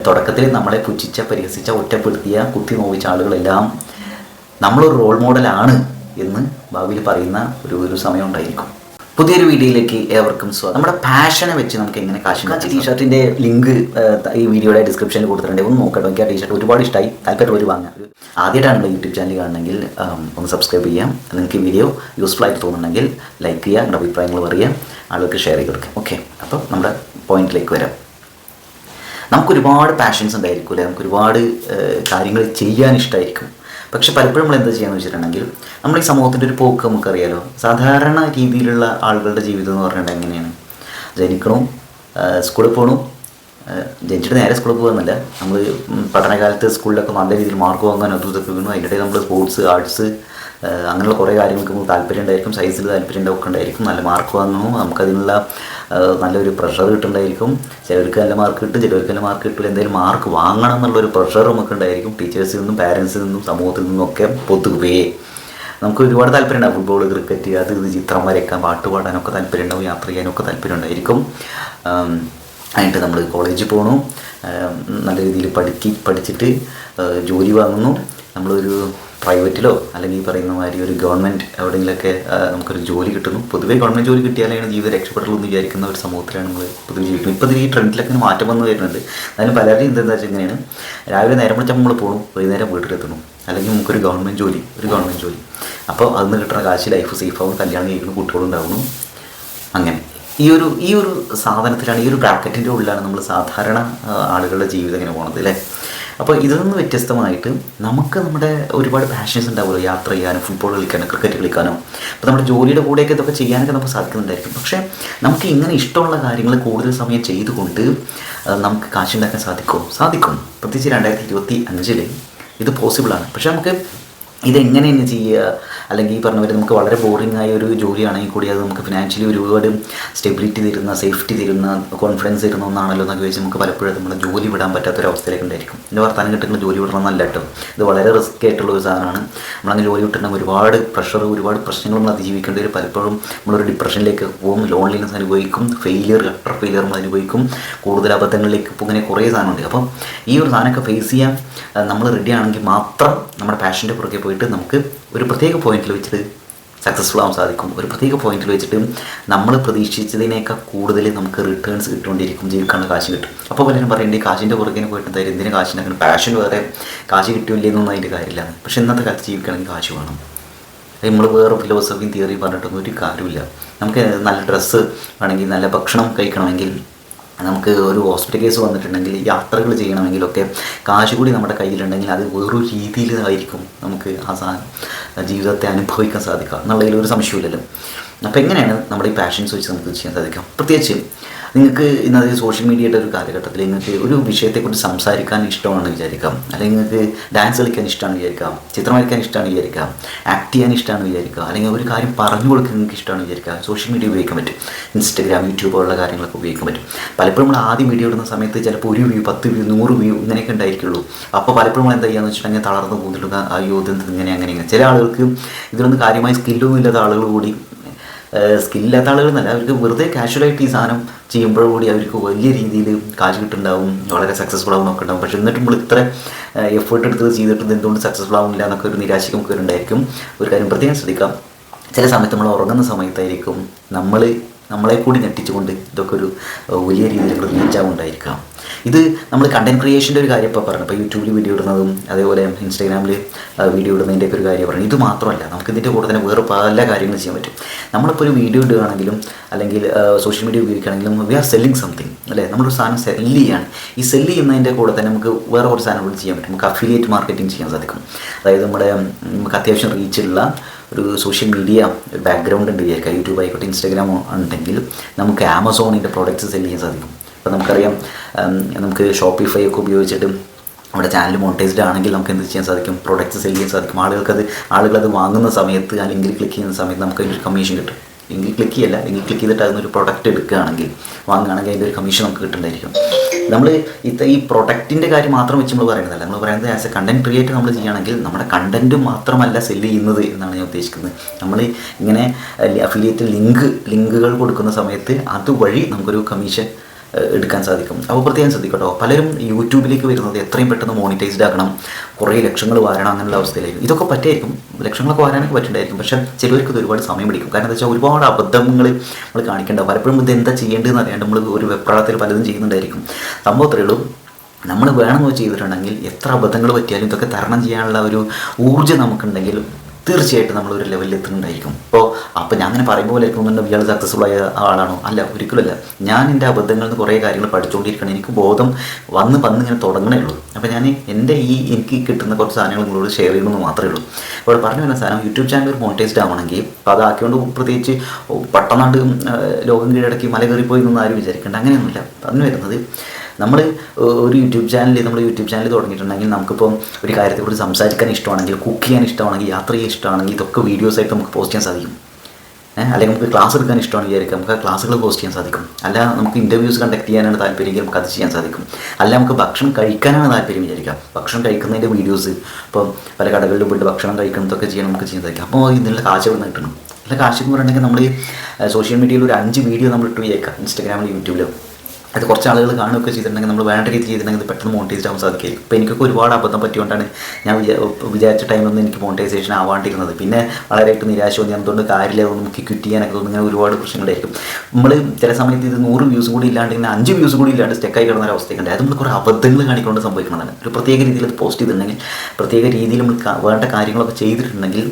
തുടക്കത്തിൽ നമ്മളെ പുച്ഛിച്ച, പരിഹസിച്ച, ഒറ്റപ്പെടുത്തിയ, കുത്തി നോവിച്ച ആളുകളെല്ലാം നമ്മളൊരു റോൾ മോഡലാണ് എന്ന് ഭാവിയിൽ പറയുന്ന ഒരു സമയം ഉണ്ടായിരിക്കും. പുതിയൊരു വീഡിയോയിലേക്ക് ഏവർക്കും സ്വാഗതം. നമ്മുടെ പാഷനെ വെച്ച് നമുക്ക് എങ്ങനെ കാശ് ടീഷർട്ടിൻ്റെ ലിങ്ക് ഈ വീഡിയോയുടെ ഡിസ്ക്രിപ്ഷനിൽ കൊടുത്തിട്ടുണ്ട്. ഒന്ന് നോക്കട്ടെ. എനിക്ക് ആ ടീഷർട്ട് ഒരുപാട് ഇഷ്ടമായി. താല്പര്യമുള്ളവർ വാങ്ങാം. ആദ്യമായിട്ടാണ് നമ്മുടെ യൂട്യൂബ് ചാനൽ കാണണമെങ്കിൽ ഒന്ന് സബ്സ്ക്രൈബ് ചെയ്യാം. നിങ്ങൾക്ക് വീഡിയോ യൂസ്ഫുൾ ആയിട്ട് തോന്നുന്നുണ്ടെങ്കിൽ ലൈക്ക് ചെയ്യുക, നിങ്ങളുടെ അഭിപ്രായങ്ങൾ പറയുക, ആളുകൾക്ക് ഷെയർ ചെയ്ത് കൊടുക്കുക. ഓക്കെ, അപ്പോൾ നമ്മുടെ പോയിന്റിലേക്ക് വരാം. നമുക്കൊരുപാട് പാഷൻസ് ഉണ്ടായിരിക്കും അല്ലേ, നമുക്കൊരുപാട് കാര്യങ്ങൾ ചെയ്യാൻ ഇഷ്ടമായിരിക്കും. പക്ഷെ പലപ്പോഴും നമ്മൾ എന്താ ചെയ്യാന്ന് വെച്ചിട്ടുണ്ടെങ്കിൽ, നമ്മൾ ഈ സമൂഹത്തിൻ്റെ ഒരു പോക്ക് നമുക്കറിയാലോ. സാധാരണ രീതിയിലുള്ള ആളുകളുടെ ജീവിതം എന്ന് പറഞ്ഞിട്ട് എങ്ങനെയാണ്? ജനിക്കണു, സ്കൂളിൽ പോകണു, ജനിച്ചിട്ട് നേരെ സ്കൂളിൽ പോകുന്നില്ല. നമ്മൾ പഠനകാലത്ത് സ്കൂളിലൊക്കെ നല്ല രീതിയിൽ മാർക്ക് വാങ്ങാൻ അതും ഇതൊക്കെ വീണു. അതിൻ്റെ ഇടയിൽ നമ്മൾ സ്പോർട്സ്, ആർട്സ്, അങ്ങനെയുള്ള കുറേ കാര്യങ്ങൾക്ക് നമുക്ക് താല്പര്യം ഉണ്ടായിരിക്കും. സയൻസിൽ താല്പര്യം ഒക്കെ ഉണ്ടായിരിക്കും. നല്ല മാർക്ക് വാങ്ങുന്നു, നമുക്കതിനുള്ള നല്ലൊരു പ്രഷർ കിട്ടുന്നുണ്ടായിരിക്കും. ചിലർക്ക് നല്ല മാർക്ക് കിട്ടും, ചിലർക്ക് നല്ല മാർക്ക് കിട്ടില്ല. എന്തെങ്കിലും മാർക്ക് വാങ്ങണം എന്നുള്ളൊരു പ്രഷർ നമുക്ക് ഉണ്ടായിരിക്കും. ടീച്ചേഴ്സിൽ നിന്നും, പാരൻസിൽ നിന്നും, സമൂഹത്തിൽ നിന്നൊക്കെ പൊതുവേ നമുക്ക് ഒരുപാട് താല്പര്യം ഉണ്ടാവും. ഫുട്ബോൾ, ക്രിക്കറ്റ്, അത് ഇത്, ചിത്രം വരയ്ക്കാൻ, പാട്ട് പാടാനൊക്കെ താല്പര്യം ഉണ്ടാവും. യാത്ര ചെയ്യാനൊക്കെ താല്പര്യം ഉണ്ടായിരിക്കും. അതിട്ട് നമ്മൾ കോളേജിൽ പോകണു, നല്ല രീതിയിൽ പഠിച്ചിട്ട് ജോലി വാങ്ങുന്നു. നമ്മളൊരു പ്രൈവറ്റിലോ അല്ലെങ്കിൽ ഈ പറയുന്ന മാതിരി ഒരു ഗവൺമെൻറ് എവിടെയെങ്കിലൊക്കെ നമുക്കൊരു ജോലി കിട്ടുന്നു. പൊതുവേ ഗവൺമെൻറ് ജോലി കിട്ടിയാലാണ് ജീവിതം രക്ഷപ്പെട്ടുള്ളൂ എന്ന് വിചാരിക്കുന്ന ഒരു സമൂഹത്തിലാണ് നമ്മൾ പൊതുവെ ജീവിക്കുന്നത്. ഇപ്പോൾ ഈ ട്രെൻഡിലൊക്കെ മാറ്റം വന്നു വരുന്നുണ്ട്. അതിന് പലരുടെയും എന്താണെന്ന് വെച്ചാൽ ഇങ്ങനെയാണ്: രാവിലെ നേരം വിളിച്ചാൽ നമ്മൾ പോകും, വൈകുന്നേരം വീട്ടിലെത്തണം. അല്ലെങ്കിൽ നമുക്കൊരു ഗവൺമെൻറ് ജോലി. അപ്പോൾ അതിന് കിട്ടുന്ന കാശ് ലൈഫ് സേഫാവും, കല്യാണം കഴിക്കുന്നു, കുട്ടികളുണ്ടാവുന്നു. അങ്ങനെ ഈ ഒരു സാധനത്തിലാണ്, ഈ ഒരു ബ്രാക്കറ്റിൻ്റെ ഉള്ളിലാണ് നമ്മൾ സാധാരണ ആളുകളുടെ ജീവിതം ഇങ്ങനെ പോകുന്നത് അല്ലേ. അപ്പോൾ ഇതിൽ നിന്ന് വ്യത്യസ്തമായിട്ട് നമുക്ക് നമ്മുടെ ഒരുപാട് പാഷൻസ് ഉണ്ടാവുമല്ലോ. യാത്ര ചെയ്യാനും, ഫുട്ബോൾ കളിക്കാനും, ക്രിക്കറ്റ് കളിക്കാനും. അപ്പോൾ നമ്മുടെ ജോലിയുടെ കൂടെയൊക്കെ ഇതൊക്കെ ചെയ്യാനൊക്കെ നമുക്ക് സാധിക്കുന്നുണ്ടായിരിക്കും. പക്ഷേ നമുക്ക് ഇങ്ങനെ ഇഷ്ടമുള്ള കാര്യങ്ങൾ കൂടുതൽ സമയം ചെയ്തുകൊണ്ട് നമുക്ക് കാശുണ്ടാക്കാൻ സാധിക്കും. പ്രത്യേകിച്ച് 2025 ഇത് പോസിബിളാണ്. പക്ഷേ നമുക്ക് ഇതെങ്ങനെയാണ് ചെയ്യുക? അല്ലെങ്കിൽ ഈ പറഞ്ഞ പോലെ നമുക്ക് വളരെ ബോറിംഗ് ആയ ഒരു ജോലിയാണെങ്കിൽ കൂടി അത് നമുക്ക് ഫിനാൻഷ്യലി ഒരുപാട് സ്റ്റെബിലിറ്റി തരുന്ന, സേഫ്റ്റി തരുന്ന, കോൺഫിഡൻസ് തരുന്ന ഒന്നാണല്ലോ എന്നൊക്കെ വെച്ച് നമുക്ക് പലപ്പോഴും നമ്മുടെ ജോലി വിടാൻ പറ്റാത്തൊരവസ്ഥയിലേക്ക് ഉണ്ടായിരിക്കും. ഇതിൻ്റെ വർത്താനം കിട്ടുന്ന ജോലി വിടണമെന്നല്ല കേട്ടോ. ഇത് വളരെ റിസ്ക് ആയിട്ടുള്ള ഒരു സാധനമാണ്. നമ്മളങ്ങനെ ജോലി വിട്ടിട്ടുണ്ടെങ്കിൽ ഒരുപാട് പ്രഷർ, ഒരുപാട് പ്രശ്നങ്ങൾ നമ്മൾ അതിജീവിക്കേണ്ടി വരും. പലപ്പോഴും നമ്മളൊരു ഡിപ്രഷനിലേക്ക് പോകും, ലോൺലിനെസ് അനുഭവിക്കും, കട്ടർ ഫെയിലിയർ നമ്മൾ അനുഭവിക്കും, കൂടുതൽ അബദ്ധങ്ങളിലേക്ക് ഇപ്പോൾ ഇങ്ങനെ കുറേ സാധനമുണ്ട്. അപ്പം ഈ ഒരു സാധനമൊക്കെ ഫേസ് ചെയ്യാൻ നമ്മൾ റെഡി ആണെങ്കിൽ മാത്രം നമ്മുടെ പാഷൻ്റെ പുറകെ പോയിട്ട് നമുക്ക് ഒരു പ്രത്യേക പോയിന്റിൽ വെച്ചിട്ട് സക്സസ്ഫുൾ ആവാൻ സാധിക്കും. ഒരു പ്രത്യേക പോയിന്റിൽ വെച്ചിട്ട് നമ്മൾ പ്രതീക്ഷിച്ചതിനേക്കാൾ കൂടുതൽ നമുക്ക് റിട്ടേൺസ് കിട്ടുകൊണ്ടിരിക്കും, ജീവിക്കാനുള്ള കാശ് കിട്ടും. അപ്പോൾ പലരും പറയേണ്ടത് കാശിൻ്റെ പുറകെ പോയിട്ട് എന്തായാലും എന്തിനാ കാശിൻ്റെ പാഷൻ വേറെ, കാശ് കിട്ടില്ലെന്നൊന്നും അതിൻ്റെ കാര്യമില്ല. പക്ഷേ ഇന്നത്തെ കാലത്ത് ജീവിക്കണമെങ്കിൽ കാശ് വേണം. നമ്മൾ വേറെ ഫിലോസഫിയും തിയറിയും പറഞ്ഞിട്ടൊന്നും ഒരു കാര്യമില്ല. നമുക്ക് നല്ല ഡ്രസ്സ് വേണമെങ്കിൽ, നല്ല ഭക്ഷണം കഴിക്കണമെങ്കിൽ, നമുക്ക് ഒരു ഹോസ്പിറ്റൽ കേസ് വന്നിട്ടുണ്ടെങ്കിൽ, യാത്രകൾ ചെയ്യണമെങ്കിലൊക്കെ കാശ് കൂടി നമ്മുടെ കയ്യിലുണ്ടെങ്കിൽ അത് വേറൊരു രീതിയിലായിരിക്കും നമുക്ക് ആ ജീവിതത്തെ അനുഭവിക്കാൻ സാധിക്കുക എന്നുള്ളതിൽ ഒരു സംശയമില്ലല്ലോ. അപ്പോൾ എങ്ങനെയാണ് നമ്മുടെ ഈ പാഷൻസ് വെച്ച് നമുക്ക് ചെയ്യാൻ സാധിക്കാം? പ്രത്യേകിച്ച് നിങ്ങൾക്ക് ഇന്നത്തെ സോഷ്യൽ മീഡിയയുടെ ഒരു കാലഘട്ടത്തിൽ നിങ്ങൾക്ക് ഒരു വിഷയത്തെക്കുറിച്ച് സംസാരിക്കാൻ ഇഷ്ടമാണെന്ന് വിചാരിക്കാം, അല്ലെങ്കിൽ നിങ്ങൾക്ക് ഡാൻസ് കളിക്കാൻ ഇഷ്ടമാണ് വിചാരിക്കാം, ചിത്രം വരയ്ക്കാൻ ഇഷ്ടമാണ് വിചാരിക്കാം, ആക്ട് ചെയ്യാൻ ഇഷ്ടമാണ് വിചാരിക്കുക, അല്ലെങ്കിൽ ഒരു കാര്യം പറഞ്ഞു കൊടുക്കാൻ നിങ്ങൾക്ക് ഇഷ്ടമാണ് വിചാരിക്കുക. സോഷ്യൽ മീഡിയ ഉപയോഗിക്കാൻ പറ്റും. ഇൻസ്റ്റഗ്രാം, യൂട്യൂബ് പോലുള്ള കാര്യങ്ങളൊക്കെ ഉപയോഗിക്കാൻ പറ്റും. പലപ്പോഴും നമ്മൾ ആദ്യം വീഡിയോ ഇടുന്ന സമയത്ത് ചിലപ്പോൾ 1 വ്യൂ, 10 വ്യൂ, 100 വ്യൂ ഇങ്ങനെയൊക്കെ ഉണ്ടായിരിക്കുള്ളൂ. അപ്പോൾ പലപ്പോഴും നമ്മൾ എന്താ ചെയ്യുകയെന്ന് വെച്ചിട്ടുണ്ടെങ്കിൽ തളർന്ന് പോകുന്നില്ല. അയ്യോ ഇതെന്ത് ഇങ്ങനെ. ചില ആളുകൾക്ക് ഇതിലൊന്നും കാര്യമായി സ്കില്ലൊന്നും ഇല്ലാത്ത ആളുകൾ കൂടി, സ്കില്ലാത്ത ആളുകളെന്നല്ല, അവർക്ക് വെറുതെ കാഷ്വലായിട്ട് ഈ സാധനം ചെയ്യുമ്പോഴുകൂടി അവർക്ക് വലിയ രീതിയിൽ കാശ് കിട്ടുന്നുണ്ടാവും, വളരെ സക്സസ്ഫുൾ ആവുന്നൊക്കെ ഉണ്ടാവും. പക്ഷേ എന്നിട്ട് നമ്മൾ ഇത്ര എഫേർട്ട് എടുത്ത് ചെയ്തിട്ട് എന്തുകൊണ്ട് സക്സസ്ഫുൾ ആവുന്നില്ല എന്നൊക്കെ ഒരു നിരാശയ്ക്ക് നമുക്ക് വരുന്നുണ്ടായിരിക്കും. ഒരു കാര്യം പ്രത്യേകം ശ്രദ്ധിക്കാം, ചില സമയത്ത് നമ്മൾ ഉറങ്ങുന്ന സമയത്തായിരിക്കും നമ്മളെ കൂടി ഞെട്ടിച്ചുകൊണ്ട് ഇതൊക്കെ ഒരു വലിയ രീതിയിലുള്ള റീച്ചാവുണ്ടായിരിക്കാം. ഇത് നമ്മൾ കണ്ടൻറ് ക്രിയേഷൻ്റെ ഒരു കാര്യം ഇപ്പോൾ പറഞ്ഞു. ഇപ്പോൾ യൂട്യൂബിൽ വീഡിയോ ഇടുന്നതും അതേപോലെ ഇൻസ്റ്റാഗ്രാമിൽ വീഡിയോ ഇടുന്നതിൻ്റെയൊക്കെ ഒരു കാര്യം പറഞ്ഞു. ഇത് മാത്രമല്ല, നമുക്ക് ഇതിൻ്റെ കൂടെ തന്നെ വേറെ പല കാര്യങ്ങൾ ചെയ്യാൻ പറ്റും. നമ്മളിപ്പോൾ ഒരു വീഡിയോ ഇടുകയാണെങ്കിലും അല്ലെങ്കിൽ സോഷ്യൽ മീഡിയ ഉപയോഗിക്കുകയാണെങ്കിലും വി ആർ സെല്ലിങ് സംതിങ് അല്ലേ. നമ്മളൊരു സാധനം സെല്ല് ചെയ്യാണ്. ഈ സെല്ല് ചെയ്യുന്നതിൻ്റെ കൂടെ തന്നെ നമുക്ക് വേറെ കുറച്ച് സാധനങ്ങൾ ചെയ്യാൻ പറ്റും. നമുക്ക് അഫിലിയേറ്റ് മാർക്കറ്റിംഗ് ചെയ്യാൻ സാധിക്കും. അതായത് നമുക്ക് അത്യാവശ്യം റീച്ചുള്ള ഒരു സോഷ്യൽ മീഡിയ ബാക്ക്ഗ്രൗണ്ട് ഉണ്ട് വിചാരിക്കുക. യൂട്യൂബ് ആയിക്കോട്ടെ, ഇൻസ്റ്റാഗ്രാമോ ഉണ്ടെങ്കിൽ നമുക്ക് ആമസോണിൻ്റെ പ്രോഡക്റ്റ്സ് സെല്ല് ചെയ്യാൻ സാധിക്കും. ഇപ്പോൾ നമുക്കറിയാം, നമുക്ക് ഷോപ്പിഫൈ ഒക്കെ ഉപയോഗിച്ചിട്ട് നമ്മുടെ ചാനൽ മോണിറ്റൈസ്ഡ് ആണെങ്കിൽ നമുക്ക് എന്ത് ചെയ്യാൻ സാധിക്കും? പ്രോഡക്റ്റ്സ് സെല്ല് ചെയ്യാൻ സാധിക്കും. ആളുകളത് വാങ്ങുന്ന സമയത്ത്, ആ ലിങ്കിൽ ക്ലിക്ക് ചെയ്യുന്ന സമയത്ത് നമുക്ക് അതിൻ്റെ ഒരു കമ്മീഷൻ കിട്ടും. ലിങ്കിൽ ക്ലിക്ക് ചെയ്തിട്ട് അതിനൊരു പ്രൊഡക്റ്റ് എടുക്കുകയാണെങ്കിൽ, വാങ്ങുകയാണെങ്കിൽ അതിൻ്റെ ഒരു കമ്മീഷൻ നമുക്ക് കിട്ടുന്നുണ്ടായിരിക്കും. നമ്മൾ ഈ പ്രൊഡക്റ്റിൻ്റെ കാര്യം മാത്രം വെച്ച് നമ്മൾ പറയുന്നതല്ല. നമ്മൾ പറയുന്നത് ആസ് എ കണ്ടൻറ് ക്രിയേറ്റർ നമ്മൾ ചെയ്യുകയാണെങ്കിൽ നമ്മുടെ കണ്ടൻറ്റ് മാത്രമല്ല സെല്ല് ചെയ്യുന്നത് എന്നാണ് ഞാൻ ഉദ്ദേശിക്കുന്നത്. നമ്മൾ ഇങ്ങനെ അഫിലിയേറ്റ് ലിങ്കുകൾ കൊടുക്കുന്ന സമയത്ത് അതുവഴി നമുക്കൊരു കമ്മീഷൻ എടുക്കാൻ സാധിക്കും. അപ്പോൾ പ്രത്യേകം ശ്രദ്ധിക്കട്ടോ, പലരും യൂട്യൂബിലേക്ക് വരുന്നത് എത്രയും പെട്ടെന്ന് മോണിറ്റൈസ്ഡ് ആക്കണം, കുറേ ലക്ഷങ്ങൾ വാരണം അങ്ങനെയുള്ള അവസ്ഥയിലായിരിക്കും. ഇതൊക്കെ പറ്റുമായിരിക്കും, ലക്ഷങ്ങളൊക്കെ വാരാനൊക്കെ പറ്റുന്നുണ്ടായിരിക്കും. പക്ഷേ ചിലവർക്ക് ഇത് ഒരുപാട് സമയം പിടിക്കും. കാരണം എന്താ വെച്ചാൽ ഒരുപാട് അബദ്ധങ്ങൾ നമ്മൾ കാണിക്കേണ്ട, പലപ്പോഴും ഇത് എന്താ ചെയ്യേണ്ടതെന്ന് അറിയാണ്ട് നമ്മൾ ഒരു വെപ്രാളത്തിൽ പലതും ചെയ്യുന്നുണ്ടായിരിക്കും. സംഭവം അത്രയേ ഉള്ളൂ, നമ്മൾ വേണമെന്ന് ചെയ്തിട്ടുണ്ടെങ്കിൽ എത്ര അബദ്ധങ്ങൾ പറ്റിയാലും ഇതൊക്കെ തരണം ചെയ്യാനുള്ള ഒരു ഊർജ്ജം നമുക്കുണ്ടെങ്കിൽ തീർച്ചയായിട്ടും നമ്മളൊരു ലെവലിൽ എത്തുന്നുണ്ടായിരിക്കും. അപ്പോൾ ഞാൻ അങ്ങനെ പറയുമ്പോൾ പോലെ തോന്നുന്നുണ്ട് ഇയാൾ സക്സസ്ഫുൾ ആയ ആളാണോ? അല്ല, ഒരിക്കലുമല്ല. ഞാൻ എൻ്റെ അബദ്ധങ്ങളിൽ നിന്ന് കുറേ കാര്യങ്ങൾ പഠിച്ചുകൊണ്ടിരിക്കണം. എനിക്ക് ബോധം വന്ന് ഇങ്ങനെ തുടങ്ങണേ ഉള്ളൂ. അപ്പോൾ ഞാൻ എൻ്റെ എനിക്ക് കിട്ടുന്ന കുറച്ച് സാധനങ്ങൾ നിങ്ങളോട് ഷെയർ ചെയ്യണമെന്ന് മാത്രമേ ഉള്ളൂ. അപ്പോൾ പറഞ്ഞു വരുന്ന സാധനം, യൂട്യൂബ് ചാനൽ ഒരു മോണിറ്റൈസ്ഡ് ആവണമെങ്കിൽ അപ്പോൾ അതാക്കിക്കൊണ്ട് പ്രത്യേകിച്ച് പെട്ടെന്നാണ്ട് ലോകം കീഴടക്കി മല കയറിപ്പോയി എന്നൊന്നും ആരും വിചാരിക്കേണ്ട, അങ്ങനെയൊന്നുമില്ല. പറഞ്ഞു വരുന്നത്, നമ്മൾ ഒരു യൂട്യൂബ് ചാനൽ തുടങ്ങിയിട്ടുണ്ടെങ്കിൽ നമുക്കിപ്പോൾ ഒരു കാര്യത്തെക്കുറിച്ച് സംസാരിക്കാൻ ഇഷ്ടമാണെങ്കിൽ, കുക്ക് ചെയ്യാൻ ഇഷ്ടമാണെങ്കിൽ, യാത്ര ചെയ്യാൻ ഇഷ്ടമാണെങ്കിൽ ഇതൊക്കെ വീഡിയോസായിട്ട് നമുക്ക് പോസ്റ്റ് ചെയ്യാൻ സാധിക്കും. അല്ലെങ്കിൽ നമുക്ക് ക്ലാസ് എടുക്കാൻ ഇഷ്ടമാണെന്ന് വിചാരിക്കാം, നമുക്ക് ആ ക്ലാസ്സുകൾ പോസ്റ്റ് ചെയ്യാൻ സാധിക്കും. അല്ല നമുക്ക് ഇൻ്റർവ്യൂസ് കണ്ടക്ട് ചെയ്യാനാണ് താല്പര്യമെങ്കിൽ നമുക്ക് അത് ചെയ്യാൻ സാധിക്കും. അല്ല നമുക്ക് ഭക്ഷണം കഴിക്കാനാണ് താല്പര്യം വിചാരിക്കാം, ഭക്ഷണം കഴിക്കുന്നതിൻ്റെ വീഡിയോസ്, ഇപ്പോൾ പല കടകളിലും പോയിട്ട് ഭക്ഷണം കഴിക്കുന്നതൊക്കെ ചെയ്യണം, നമുക്ക് ചെയ്യാൻ സാധിക്കും. അപ്പോൾ ഇതിനുള്ള കാശ് എവിടെ നിന്ന് കിട്ടണം? നല്ല കാശ് എന്ന് പറയുകയാണെങ്കിൽ നമ്മൾ സോഷ്യൽ മീഡിയയിൽ ഒരു 5 വീഡിയോ നമ്മൾ ഇട്ട് വിചാരിക്കാം, ഇൻസ്റ്റാഗ്രാമിലും യൂട്യൂബിലും. അത് കുറച്ച് ആളുകൾ കാണുകയൊക്കെ ചെയ്തിട്ടുണ്ടെങ്കിൽ, നമ്മൾ വേണ്ട രീതി ചെയ്തിട്ടുണ്ടെങ്കിൽ ഇത് പെട്ടെന്ന് മോണിറ്റൈസ്ഡ് ആവാൻ സാധിക്കും. ഇപ്പോൾ എനിക്കൊക്കെ ഒരുപാട് അബദ്ധം പറ്റിയോണ്ടാണ് ഞാൻ വിചാരിച്ച ടൈമൊന്നും എനിക്ക് മോണിറ്റൈസേഷൻ ആവാണ്ടിരുന്നത്. പിന്നെ വളരെയായിട്ട് നിരാശ തോന്നി, എന്തുകൊണ്ട് കാര്യമില്ല, നമുക്ക് ക്വിറ്റ് ചെയ്യാനൊക്കെ തോന്നുന്നു. ഇങ്ങനെ ഒരുപാട് പ്രശ്നങ്ങളായിരിക്കും. നമ്മൾ ചില സമയത്ത് ഇത് 100 വ്യൂസ് കൂടി ഇല്ലാണ്ട് ഇങ്ങനെ 5 വ്യൂസ് കൂടി ഇല്ലാണ്ട് സ്റ്റെക്കായി കിടന്ന ഒരു അവസ്ഥയൊക്കെ ഉണ്ട്. അത് നമ്മൾ കുറേ അബദ്ധങ്ങൾ കാണിക്കൊണ്ട് സംഭവിക്കുന്നതാണ്. ഒരു പ്രത്യേക രീതിയിൽ അത് പോസ്റ്റ് ചെയ്തിട്ടുണ്ടെങ്കിൽ, പ്രത്യേക രീതിയിൽ നമ്മൾ വേണ്ട കാര്യങ്ങളൊക്കെ ചെയ്തിട്ടുണ്ടെങ്കിൽ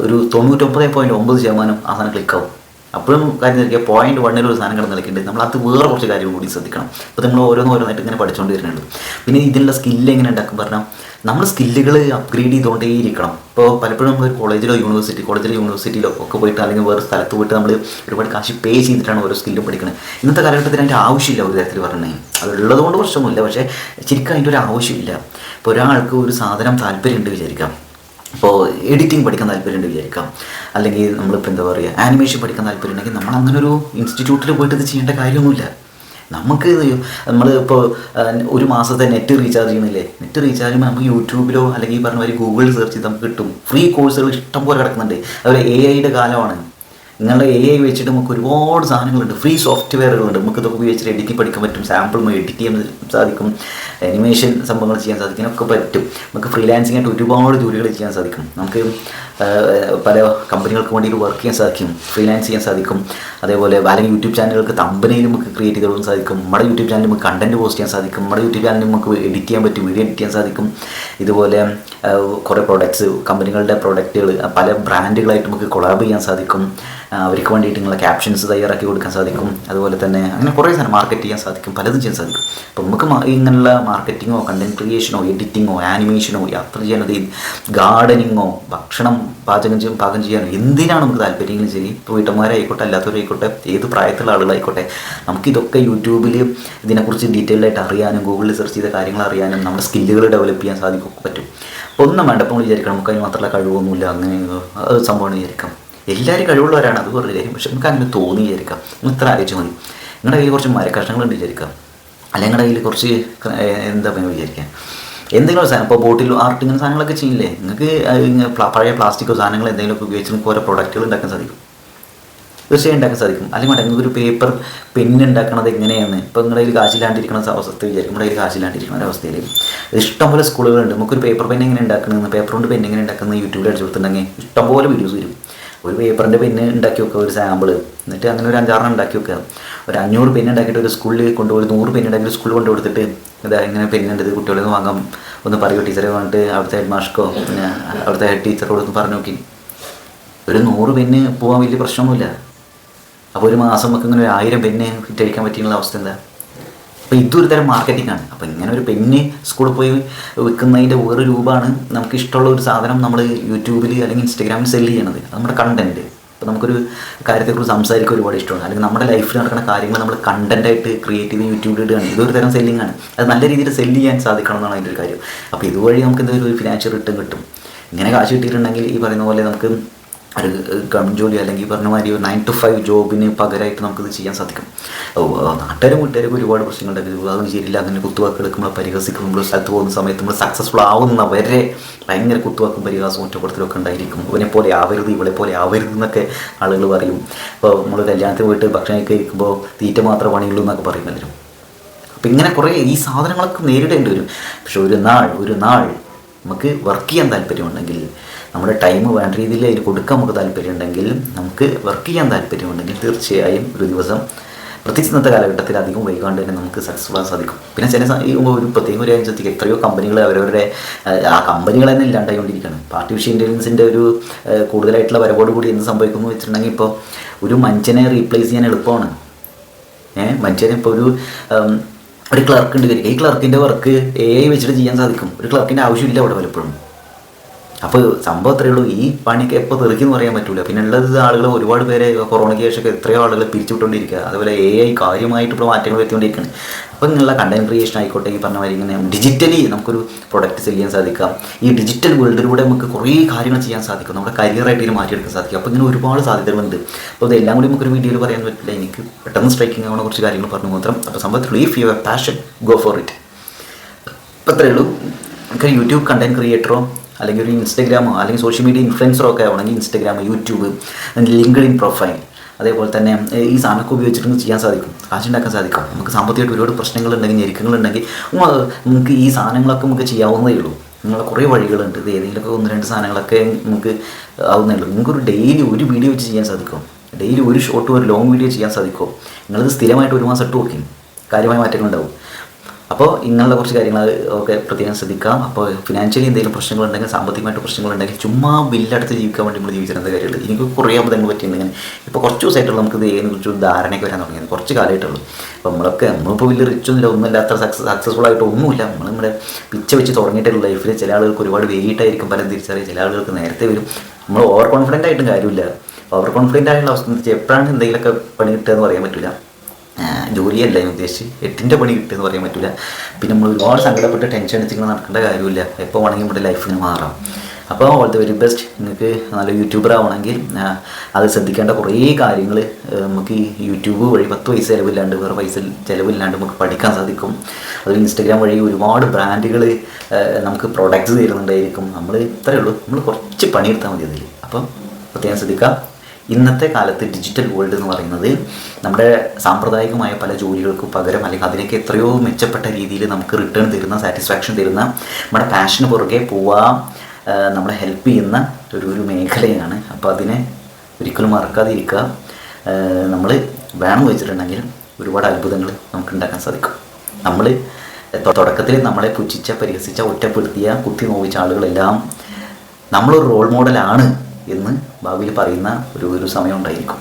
ഒരു 99.9% ആ സാധനം ക്ലിക്കാവും. അപ്പോഴും കാര്യം തിരിക്കുക, 0.1 ഒരു സാധനം കിടന്ന് നിൽക്കുന്നുണ്ട്. നമ്മൾ അത് വേറെ കുറച്ച് കാര്യങ്ങൾ കൂടി ശ്രദ്ധിക്കണം. അപ്പോൾ നമ്മൾ ഓരോന്നായിട്ട് ഇങ്ങനെ പഠിച്ചുകൊണ്ട് വരുന്നുണ്ട്. പിന്നെ ഇതിനുള്ള സ്കില്ല് എങ്ങനെ ഉണ്ടാക്കും പറഞ്ഞാൽ, നമ്മൾ സ്കില്ലുകൾ അപ്ഗ്രേഡ് ചെയ്തുകൊണ്ടേയിരിക്കണം. ഇപ്പോൾ പലപ്പോഴും നമ്മൾ കോളേജിലോ യൂണിവേഴ്സിറ്റിയിലോ ഒക്കെ പോയിട്ട്, അല്ലെങ്കിൽ വേറെ സ്ഥലത്ത് പോയിട്ട് നമ്മൾ ഒരുപാട് കാശ് പേ ചെയ്തിട്ടാണ് ഓരോ സ്കില്ലും പഠിക്കുന്നത്. ഇന്നത്തെ കാലഘട്ടത്തിൽ അതിൻ്റെ ആവശ്യമില്ല. ഒരു തരത്തിൽ പറഞ്ഞാൽ അത് ഉള്ളതുകൊണ്ട് പ്രശ്നമൊന്നുമില്ല, പക്ഷേ ശരിക്കും അതിൻ്റെ ഒരു ആവശ്യമില്ല. ഇപ്പോൾ ഒരാൾക്ക് ഒരു സാധനം താല്പര്യമുണ്ട് വിചാരിക്കാം, ഇപ്പോൾ എഡിറ്റിംഗ് പഠിക്കാൻ താല്പര്യമുണ്ട് വിചാരിക്കാം, അല്ലെങ്കിൽ നമ്മളിപ്പോൾ എന്താ പറയുക ആനിമേഷൻ പഠിക്കാൻ താല്പര്യം ഉണ്ടെങ്കിൽ നമ്മൾ അങ്ങനെ ഒരു ഇൻസ്റ്റിറ്റ്യൂട്ടിൽ പോയിട്ട് ഇത് ചെയ്യേണ്ട കാര്യമൊന്നുമില്ല. നമ്മളിപ്പോൾ ഒരു മാസത്തെ നെറ്റ് റീചാർജ് ചെയ്യണില്ലേ, നെറ്റ് റീചാർജ് ചെയ്യുമ്പോൾ നമുക്ക് യൂട്യൂബിലോ അല്ലെങ്കിൽ പറഞ്ഞ ഒരു ഗൂഗിളിൽ സെർച്ച് ചെയ്ത് നമുക്ക് കിട്ടും. ഫ്രീ കോഴ്സുകൾ ഇഷ്ടം പോലെ കിടക്കുന്നുണ്ട്. അതുപോലെ AI കാലമാണ്. നിങ്ങളുടെ AI വെച്ചിട്ട് നമുക്ക് ഒരുപാട് സാധനങ്ങളുണ്ട്, ഫ്രീ സോഫ്റ്റ്വെയറുകളുണ്ട്. നമുക്ക് ഇതൊക്കെ ഉപയോഗിച്ചിട്ട് എഡിറ്റിംഗ് പഠിക്കാൻ പറ്റും, സാമ്പിൾ എഡിറ്റ് ചെയ്യാൻ സാധിക്കും, അനിമേഷൻ സംഭവങ്ങൾ ചെയ്യാൻ സാധിക്കാനൊക്കെ പറ്റും. നമുക്ക് ഫ്രീലാൻസിംഗ് ആയിട്ട് ഒരുപാട് ജോലികൾ ചെയ്യാൻ സാധിക്കും. നമുക്ക് പല കമ്പനികൾക്ക് വേണ്ടിയിട്ട് വർക്ക് ചെയ്യാൻ സാധിക്കും, ഫ്രീലാൻസ് ചെയ്യാൻ സാധിക്കും. അതേപോലെ അല്ലെങ്കിൽ യൂട്യൂബ് ചാനലുകൾക്ക് തമ്പനയിൽ നമുക്ക് ക്രിയേറ്റ് ചെയ്ത് കൊടുക്കാൻ സാധിക്കും. നമ്മുടെ യൂട്യൂബ് ചാനലിൽ നമുക്ക് കണ്ടൻറ്റ് പോസ്റ്റ് ചെയ്യാൻ സാധിക്കും. നമ്മുടെ യൂട്യൂബ് ചാനലിൽ നമുക്ക് എഡിറ്റ് ചെയ്യാൻ പറ്റും, വീഡിയോ എഡിറ്റ് ചെയ്യാൻ സാധിക്കും. ഇതുപോലെ കുറേ പ്രോഡക്ട്സ്, കമ്പനികളുടെ പ്രോഡക്റ്റുകൾ പല ബ്രാൻഡുകളായിട്ട് നമുക്ക് കൊളാബ് ചെയ്യാൻ സാധിക്കും. അവർക്ക് വേണ്ടിയിട്ട് നിങ്ങളെ ക്യാപ്ഷൻസ് തയ്യാറാക്കി കൊടുക്കാൻ സാധിക്കും. അതുപോലെ തന്നെ അങ്ങനെ കുറേ സാധനം മാർക്കറ്റ് ചെയ്യാൻ സാധിക്കും, പലതും ചെയ്യാൻ സാധിക്കും. അപ്പോൾ നമുക്ക് ഇങ്ങനെയുള്ള മാർക്കറ്റിങ്ങോ കണ്ടൻറ് ക്രിയേഷനോ എഡിറ്റിങ്ങോ ആനിമേഷനോ യാത്ര ചെയ്യാനോ ഗാർഡനിങ്ങോ ഭക്ഷണം പാകം ചെയ്യാനോ എന്തിനാണ് നമുക്ക് താല്പര്യമെങ്കിലും ശരി, ഇപ്പോൾ വീട്ടമ്മമാരായിക്കോട്ടെ അല്ലാത്തവരായിക്കോട്ടെ ഏത് പ്രായത്തിലുള്ള ആളുകളായിക്കോട്ടെ, നമുക്കിതൊക്കെ യൂട്യൂബിൽ ഇതിനെക്കുറിച്ച് ഡീറ്റെയിൽഡായിട്ട് അറിയാനും ഗൂഗിളിൽ സെർച്ച് ചെയ്ത കാര്യങ്ങൾ അറിയാനും നമ്മുടെ സ്കില്ലുകൾ ഡെവലപ്പ് ചെയ്യാൻ സാധിക്കും പറ്റും. ഒന്നും വേണ്ട, അപ്പോൾ വിചാരിക്കണം നമുക്ക് അതിന് മാത്രമല്ല കഴിവൊന്നുമില്ല, അങ്ങനെ സംഭവമാണ് വിചാരിക്കാം. എല്ലാവരും കഴിവുള്ളവരാണ്, അത് വേറൊരു കാര്യം. പക്ഷെ നമുക്ക് അങ്ങനെ തോന്നി വിചാരിക്കാം. നിങ്ങൾ ഇത്ര ആലോചിച്ച് മതി. നിങ്ങളുടെ കയ്യിൽ കുറച്ച് മരക്കഷ്ണങ്ങളുണ്ട് വിചാരിക്കാം, അല്ലെങ്കിൽ നിങ്ങളുടെ കയ്യിൽ കുറച്ച് എന്താ പറയുക വിചാരിക്കാം, എന്തെങ്കിലും സാധനം ഇപ്പോൾ ബോട്ടിൽ ആർട്ട് ഇങ്ങനെ സാധനങ്ങളൊക്കെ ചെയ്യില്ലേ, നിങ്ങൾക്ക് പഴയ പ്ലാസ്റ്റിക്കോ സാധനങ്ങൾ എന്തെങ്കിലുമൊക്കെ ഉപയോഗിച്ച് നിങ്ങൾക്ക് ഓരോ പ്രൊഡക്റ്റുകൾ ഉണ്ടാക്കാൻ സാധിക്കും, തീർച്ചയായും ഉണ്ടാക്കാൻ സാധിക്കും. അല്ലെങ്കിൽ നിങ്ങൾക്കൊരു പേപ്പർ പെന്ന് ഉണ്ടാക്കണത് എങ്ങനെയാണ്, ഇപ്പോൾ നിങ്ങളുടെ കയ്യിൽ കാശില്ലാണ്ടിരിക്കുന്ന അവസ്ഥ വിചാരിക്കും, നമ്മുടെ കയ്യിൽ കാശില്ലാണ്ടിരിക്കുന്ന ഒരവസ്ഥയിൽ ഇഷ്ടംപോലെ സ്കൂളുകളുണ്ട്. നമുക്കൊരു പേപ്പർ പെൻ എങ്ങനെ ഉണ്ടാക്കുന്നത്, പേപ്പർ കൊണ്ട് പെൻ എങ്ങനെ ഉണ്ടാക്കുന്നത് യൂട്യൂബിൽ അടിച്ചു കൊടുത്തിട്ടുണ്ടെങ്കിൽ ഇഷ്ടംപോലെ വീഡിയോസ് വരും. ഒരു പേപ്പറിൻ്റെ പെന്ന് ഉണ്ടാക്കി വെക്കുക, ഒരു സാമ്പിൾ, എന്നിട്ട് അങ്ങനെ ഒരു 5-6 ഉണ്ടാക്കി വെക്കുക. ഒരു 500 പെന്ന് ഉണ്ടാക്കിയിട്ട് ഒരു സ്കൂളിൽ കൊണ്ടുപോയി 100 പെന്ന് ഉണ്ടാക്കി ഒരു സ്കൂളിൽ കൊണ്ടു കൊടുത്തിട്ട് ഇതാ ഇങ്ങനെ പെന്നുണ്ട്, ഇത് കുട്ടികളിൽ നിന്ന് വാങ്ങാം ഒന്ന് പറയുമോ ടീച്ചറെ പറഞ്ഞിട്ട് അവിടുത്തെ ഹെഡ് മാസ്റ്റർക്കോ പിന്നെ അവിടുത്തെ ഹെഡ് ടീച്ചറോടൊന്ന് പറഞ്ഞു നോക്കി. ഒരു 100 പെന്ന് പോകാൻ വലിയ പ്രശ്നമൊന്നുമില്ല. അപ്പോൾ ഒരു മാസം നമുക്ക് ഇങ്ങനെ 1000 പെന്ന് വിറ്റഴിക്കാൻ പറ്റിയുള്ള അവസ്ഥ എന്താ? അപ്പോൾ ഇതൊരു തരം മാർക്കറ്റിംഗ് ആണ്. അപ്പോൾ ഇങ്ങനെ ഒരു പെന്ന് സ്കൂളിൽ പോയി വിൽക്കുന്നതിൻ്റെ വേറെ രൂപമാണ് നമുക്ക് ഇഷ്ടമുള്ള ഒരു സാധനം നമ്മൾ യൂട്യൂബിൽ അല്ലെങ്കിൽ ഇൻസ്റ്റാഗ്രാമിൽ സെല്ല് ചെയ്യണത്. അത് നമ്മുടെ കണ്ടൻറ്റ്. അപ്പോൾ നമുക്കൊരു കാര്യത്തെക്കുറിച്ച് സംസാരിക്കാൻ ഒരുപാട് ഇഷ്ടമാണ്, അല്ലെങ്കിൽ നമ്മുടെ ലൈഫിൽ നടക്കുന്ന കാര്യങ്ങൾ നമ്മൾ കണ്ടൻറ്റായിട്ട് ക്രിയേറ്റ് ചെയ്ത് യൂട്യൂബിൽ ഇടുകയാണ്. ഇതൊരു തരം സെല്ലിംഗ് ആണ്. അത് നല്ല രീതിയിൽ സെല്ല് ചെയ്യാൻ സാധിക്കണം എന്നാണ് അതിൻ്റെ ഒരു കാര്യം. അപ്പോൾ ഇതുവഴി നമുക്ക് എന്തെങ്കിലും ഒരു ഫിനാൻഷ്യൽ റിട്ടേൺ കിട്ടും. ഇങ്ങനെ കാശ് കിട്ടിയിട്ടുണ്ടെങ്കിൽ ഈ പറയുന്ന പോലെ നമുക്ക് ഒരു ഗവൺമെൻറ് ജോലി അല്ലെങ്കിൽ പറഞ്ഞ മാതിരി ഒരു 9 to 5 ജോബിന് പകരമായിട്ട് നമുക്കിത് ചെയ്യാൻ സാധിക്കും. നാട്ടുകാരും വീട്ടുകാരും ഒരുപാട് പ്രശ്നങ്ങളുണ്ടെങ്കിൽ അതൊന്നും ശരിയില്ല, അങ്ങനെ കുത്തുവാക്ക് എടുക്കുമ്പോൾ പരിഹസിക്കും. നമ്മൾ സ്ഥലത്ത് പോകുന്ന സമയത്ത് നമ്മൾ സക്സസ്ഫുൾ ആവുന്നവരെ ഭയങ്കര കുത്തുവാക്കും പരിഹാസവും ഒറ്റപ്പെടുത്തലൊക്കെ ഉണ്ടായിരിക്കും. ഇവനെ പോലെ ആവരുത്, ഇവളെ പോലെ ആവരുത് എന്നൊക്കെ ആളുകൾ പറയും. ഇപ്പോൾ നമ്മൾ കല്യാണത്തിന് പോയിട്ട് ഭക്ഷണം കഴിക്കുമ്പോൾ തീറ്റ മാത്രമേ പണിയുള്ളൂ എന്നൊക്കെ പറയും എല്ലാവരും. അപ്പോൾ ഇങ്ങനെ കുറേ ഈ സാധനങ്ങളൊക്കെ നേരിടേണ്ടി വരും. പക്ഷെ ഒരു നാൾ നമുക്ക് വർക്ക് ചെയ്യാൻ താല്പര്യമുണ്ടെങ്കിൽ, നമ്മുടെ ടൈം വേണ്ട രീതിയിൽ അതിന് കൊടുക്കാൻ നമുക്ക് താല്പര്യമുണ്ടെങ്കിൽ, നമുക്ക് വർക്ക് ചെയ്യാൻ താല്പര്യമുണ്ടെങ്കിൽ തീർച്ചയായും ഒരു ദിവസം, പ്രത്യേകിച്ച് ഇന്നത്തെ കാലഘട്ടത്തിൽ അധികം വൈകാണ്ട് തന്നെ നമുക്ക് സക്സസ്ഫുൾ ആകാൻ സാധിക്കും. പിന്നെ ചില ഒരു പ്രത്യേകം ഒരു അനുസരിച്ച് എത്രയോ കമ്പനികൾ അവരവരുടെ ആ കമ്പനികൾ തന്നെ ഇല്ലാണ്ടായിക്കൊണ്ടിരിക്കുകയാണ്. ആർട്ടിഫിഷ്യൽ ഇൻ്റലിജൻസിൻ്റെ ഒരു കൂടുതലായിട്ടുള്ള വരവോട് കൂടി എന്ത് സംഭവിക്കുന്നു വെച്ചിട്ടുണ്ടെങ്കിൽ, ഇപ്പോൾ ഒരു മനുഷ്യനെ റീപ്ലേസ് ചെയ്യാൻ എളുപ്പമാണ്. മനുഷ്യനെ ഇപ്പോൾ ഒരു ക്ലർക്ക് ഉണ്ട് വരിക, ഈ ക്ലർക്കിൻ്റെ വർക്ക് AI വെച്ചിട്ട് ചെയ്യാൻ സാധിക്കും. ഒരു ക്ലർക്കിൻ്റെ ആവശ്യമില്ല അവിടെ പലപ്പോഴും. അപ്പോൾ സംഭവം അത്രയേ ഉള്ളൂ. ഈ പണിയൊക്കെ എപ്പോൾ തെറിക്കുമെന്ന് പറയാൻ പറ്റില്ല. പിന്നെ ഉള്ളത് ആളുകൾ ഒരുപാട് പേരെ കൊറോണയ്ക്ക് ശേഷമൊക്കെ എത്രയോ ആളുകൾ പിരിച്ചുവിട്ടുകൊണ്ടിരിക്കുക. അതുപോലെ AI കാര്യമായിട്ട് ഇപ്പോൾ മാറ്റങ്ങൾ വരുത്തിക്കൊണ്ടിരിക്കുകയാണ്. അപ്പോൾ ഇങ്ങനെയുള്ള കണ്ടന്റ് ക്രിയേഷൻ ആയിക്കോട്ടെ, ഈ പറഞ്ഞ മാതിരി ഇങ്ങനെ ഡിജിറ്റലി നമുക്കൊരു പ്രൊഡക്റ്റ് സെല് ചെയ്യാൻ സാധിക്കാം. ഈ ഡിജിറ്റൽ വേൾഡിലൂടെ നമുക്ക് കുറേ കാര്യങ്ങൾ ചെയ്യാൻ സാധിക്കും. നമ്മുടെ കരിയറായിട്ട് ഇത് മാറ്റിയെടുക്കാൻ സാധിക്കും. അപ്പോൾ ഇങ്ങനെ ഒരുപാട് സാധ്യതകളുണ്ട്. അപ്പോൾ ഇതെല്ലാം കൂടി നമുക്കൊരു വീഡിയോയിൽ പറയാൻ പറ്റില്ല. എനിക്ക് പെട്ടെന്ന് സ്ട്രൈക്കിംഗ് ആവുന്ന കുറച്ച് കാര്യങ്ങൾ പറഞ്ഞു മാത്രം. അപ്പോൾ സംഭവത്തിൽ if you have passion, go for it. അപ്പോൾ അത്രയേ ഉള്ളൂ. നമുക്ക് യൂട്യൂബ് കണ്ടന്റ് ക്രിയേറ്ററോ അല്ലെങ്കിൽ ഒരു ഇൻസ്റ്റഗ്രാമോ അല്ലെങ്കിൽ സോഷ്യൽ മീഡിയ ഇൻഫ്ലുവൻസറോ ഒക്കെ ആവണമെങ്കിൽ ഇൻസ്റ്റഗ്രാം, യൂട്യൂബ്, ലിങ്ക്ഡിൻ പ്രൊഫൈൽ, അതേപോലെ തന്നെ ഈ സാധനമൊക്കെ ഉപയോഗിച്ചിട്ട് ചെയ്യാൻ സാധിക്കും, കാശുണ്ടാക്കാൻ സാധിക്കും. നമുക്ക് സാമ്പത്തികമായിട്ട് ഒരുപാട് പ്രശ്നങ്ങളുണ്ടെങ്കിൽ, ഞെരുക്കങ്ങളുണ്ടെങ്കിൽ നമുക്ക് ഈ സാധനങ്ങളൊക്കെ നമുക്ക് ചെയ്യാവുന്നതേ ഉള്ളൂ. നിങ്ങളെ കുറേ വഴികളുണ്ട്. ഇത് ഏതെങ്കിലുമൊക്കെ 1-2 സാധനങ്ങളൊക്കെ നമുക്ക് ആവുന്നേ ഉള്ളൂ. നിങ്ങൾക്കൊരു ഡെയിലി ഒരു വീഡിയോ വെച്ച് ചെയ്യാൻ സാധിക്കും. ഡെയിലി ഒരു ഷോർട്ട് ഒരു ലോങ് വീഡിയോ ചെയ്യാൻ സാധിക്കും. നിങ്ങളിത് സ്ഥിരമായിട്ട് 1 മാസം ഇട്ട് നോക്കി കാര്യമായ മാറ്റങ്ങളുണ്ടാവും. അപ്പോൾ ഇങ്ങനെയുള്ള കുറച്ച് കാര്യങ്ങൾ ഒക്കെ പ്രത്യേകം ശ്രദ്ധിക്കാം. അപ്പോൾ ഫിനാൻഷ്യലി എന്തെങ്കിലും പ്രശ്നങ്ങളുണ്ടെങ്കിൽ, സാമ്പത്തികമായിട്ട് പ്രശ്നങ്ങളുണ്ടെങ്കിൽ, ചുമ്മാ ബില്ലടുത്ത് ജീവിക്കാൻ വേണ്ടി നമ്മൾ ജീവിച്ചിരുന്ന കാര്യമുണ്ട്. എനിക്ക് കുറേ അബദ്ധങ്ങൾ പറ്റിയിട്ടുണ്ടെങ്കിൽ ഇപ്പോൾ കുറച്ച് ദിവസമായിട്ടുള്ള നമുക്ക് ഇതിനെക്കുറിച്ച് ഒരു ധാരണയൊക്കെ വരാൻ തുടങ്ങിയത് കുറച്ച് കാലമായിട്ടുള്ളൂ. അപ്പോൾ നമ്മളിപ്പോൾ വലിയ റിച്ചൊന്നുമില്ല, ഒന്നുമില്ലാത്ത സക്സസ്ഫുൾ ആയിട്ട് ഒന്നുമില്ല. നമ്മുടെ പിച്ച വെച്ച് തുടങ്ങിയിട്ടുള്ള ലൈഫിൽ ചില ആളുകൾക്ക് ഒരുപാട് വെയിറ്റായിരിക്കും പലരും തിരിച്ചറിയുക, ചില ആളുകൾക്ക് നേരത്തെ വരും. നമ്മൾ ഓവർ കോൺഫിഡൻ്റ് ആയിട്ടും കാര്യമില്ല. ഓവർ കോൺഫിഡൻ്റ് ആയിട്ടുള്ള അവസ്ഥ എപ്പോഴാണ് എന്തെങ്കിലുമൊക്കെ പണി കിട്ടുക എന്ന് പറയാൻ പറ്റില്ല. ജോലിയല്ല ഞാൻ ഉദ്ദേശിച്ച് 8ൻ്റെ പണി കിട്ടുമെന്ന് പറയാൻ പറ്റില്ല. പിന്നെ നമ്മൾ ഒരുപാട് സങ്കടപ്പെട്ട് ടെൻഷൻ അടിച്ചിങ്ങനെ നടക്കേണ്ട കാര്യമില്ല. എപ്പോൾ വേണമെങ്കിൽ നമ്മുടെ ലൈഫിന് മാറാം. അപ്പോൾ ഓൾ ദി വെരി ബെസ്റ്റ്. നിങ്ങൾക്ക് നല്ല യൂട്യൂബർ ആവണമെങ്കിൽ അത് ശ്രദ്ധിക്കേണ്ട കുറേ കാര്യങ്ങൾ നമുക്ക് ഈ യൂട്യൂബ് വഴി 10 പൈസ ചിലവില്ലാണ്ട്, വേറെ പൈസ ചിലവില്ലാണ്ട് നമുക്ക് പഠിക്കാൻ സാധിക്കും. അത് ഇൻസ്റ്റഗ്രാം വഴി ഒരുപാട് ബ്രാൻഡുകൾ നമുക്ക് പ്രൊഡക്ട്സ് തരുന്നുണ്ടായിരിക്കും. നമ്മൾ ഇത്രയേ ഉള്ളൂ, നമ്മൾ കുറച്ച് പണിയെടുത്താൽ മതി അതിൽ. അപ്പം പ്രത്യേകം ശ്രദ്ധിക്കാം. ഇന്നത്തെ കാലത്ത് ഡിജിറ്റൽ വേൾഡ് എന്ന് പറയുന്നത് നമ്മുടെ സാമ്പ്രദായികമായ പല ജോലികൾക്കും പകരം, അല്ലെങ്കിൽ അതിനൊക്കെ എത്രയോ മെച്ചപ്പെട്ട രീതിയിൽ നമുക്ക് റിട്ടേൺ തരുന്ന, സാറ്റിസ്ഫാക്ഷൻ തരുന്ന, നമ്മുടെ പാഷന് പുറകെ പോവാൻ നമ്മളെ ഹെൽപ്പ് ചെയ്യുന്ന ഒരു മേഖലയാണ്. അപ്പോൾ അതിനെ ഒരിക്കലും മറക്കാതിരിക്കുക. നമ്മൾ വേണം വെച്ചിട്ടുണ്ടെങ്കിൽ ഒരുപാട് അത്ഭുതങ്ങൾ നമുക്ക് ഉണ്ടാക്കാൻ സാധിക്കും. നമ്മൾ തുടക്കത്തിൽ നമ്മളെ പുച്ഛിച്ച, പരിഹസിച്ച, ഒറ്റപ്പെടുത്തിയ, കുത്തി നോവിച്ച ആളുകളെല്ലാം നമ്മളൊരു റോൾ മോഡലാണ് എന്ന് ഭാവിയിൽ പറയുന്ന ഒരു സമയം ഉണ്ടായിരിക്കും.